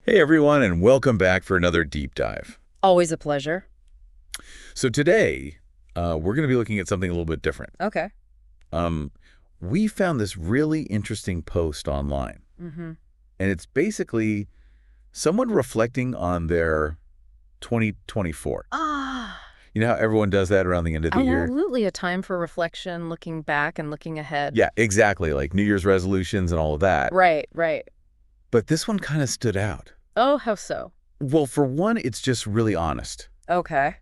Hey everyone, and welcome back for another deep dive. Always a pleasure. So today, we're going to be looking at something a little bit different. Okay. Um, we found this really interesting post online, Mm-hmm. and it's basically someone reflecting on their 2024. Ah, You know how everyone does that around the end of the year? absolutely a time for reflection, looking back and looking ahead. Yeah, exactly, like New Year's resolutions and all of that. Right, right. But this one kind of stood out. Oh, how so? Well, for one, it's just really honest. Okay.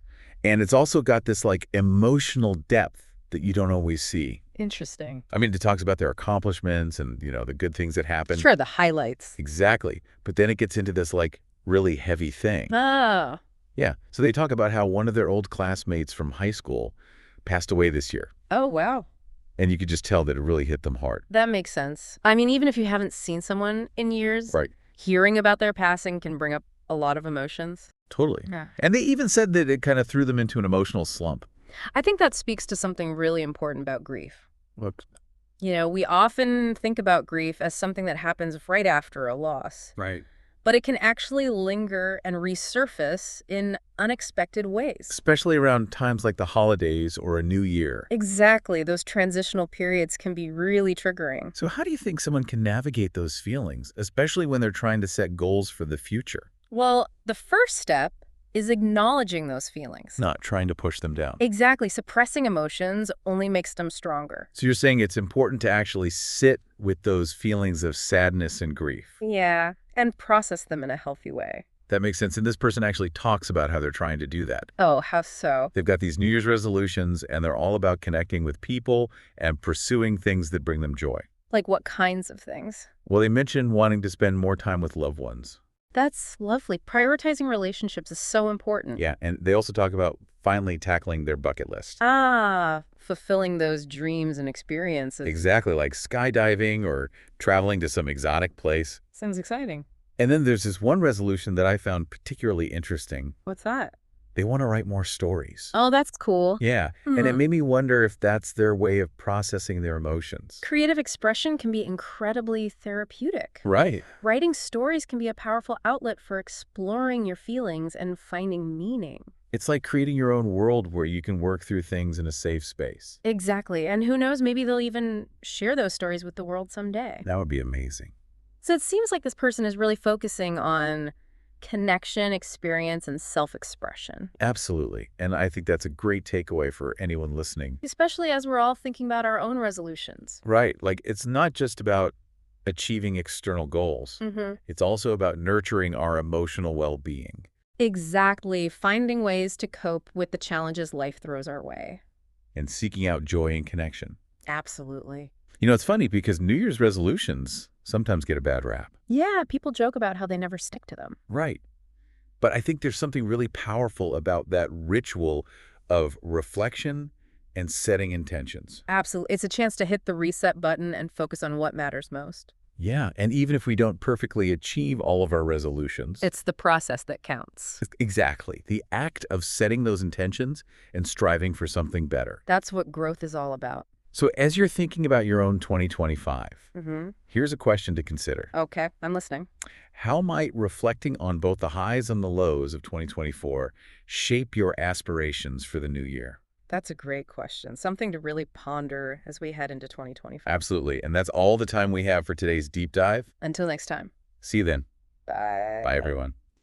And it's also got this like emotional depth that you don't always see. Interesting. I mean, it talks about their accomplishments and, the good things that happen. Sure, the highlights. Exactly. But then it gets into this like really heavy thing. Ah, Yeah. So they talk about how one of their old classmates from high school passed away this year. oh, wow. And you could just tell that it really hit them hard. That makes sense. I mean, even if you haven't seen someone in years, Right. hearing about their passing can bring up a lot of emotions. Totally. Yeah. And they even said that it kind of threw them into an emotional slump. I think that speaks to something really important about grief. Look. We often think about grief as something that happens right after a loss. Right. But it can actually linger and resurface in unexpected ways. Especially around times like the holidays or a new year. Exactly. Those transitional periods can be really triggering. So how do you think someone can navigate those feelings, especially when they're trying to set goals for the future? Well, the first step is acknowledging those feelings. Not trying to push them down. Exactly. Suppressing emotions only makes them stronger. So you're saying it's important to actually sit with those feelings of sadness and grief. Yeah, and process them in a healthy way. That makes sense. And this person actually talks about how they're trying to do that. Oh, how so? They've got these New Year's resolutions, and they're all about connecting with people and pursuing things that bring them joy. Like what kinds of things? Well, they mentioned wanting to spend more time with loved ones. That's lovely. Prioritizing relationships is so important. Yeah, and they also talk about finally tackling their bucket list. Ah, fulfilling those dreams and experiences. Exactly, like skydiving or traveling to some exotic place. Sounds exciting. And then there's this one resolution that I found particularly interesting. What's that? They want to write more stories. Oh, that's cool. Yeah, and it Hmm. made me wonder if that's their way of processing their emotions. Creative expression can be incredibly therapeutic. Right. Writing stories can be a powerful outlet for exploring your feelings and finding meaning. It's like creating your own world where you can work through things in a safe space. Exactly. And who knows, maybe they'll even share those stories with the world someday. That would be amazing. So it seems like this person is really focusing on connection, experience, and self-expression. Absolutely. And I think that's a great takeaway for anyone listening. Especially as we're all thinking about our own resolutions. Right. Like, it's not just about achieving external goals. Mm-hmm. It's also about nurturing our emotional well-being. Exactly. Finding ways to cope with the challenges life throws our way. And seeking out joy and connection. Absolutely. It's funny because New Year's resolutions sometimes get a bad rap. Yeah, people joke about how they never stick to them. Right. But I think there's something really powerful about that ritual of reflection and setting intentions. Absolutely. It's a chance to hit the reset button and focus on what matters most. Yeah, and even if we don't perfectly achieve all of our resolutions. It's the process that counts. Exactly. The act of setting those intentions and striving for something better. That's what growth is all about. So as you're thinking about your own 2025, Mm-hmm. here's a question to consider. Okay, I'm listening. How might reflecting on both the highs and the lows of 2024 shape your aspirations for the new year? That's a great question. Something to really ponder as we head into 2025. Absolutely. And that's all the time we have for today's deep dive. Until next time. See you then. Bye. Bye, everyone.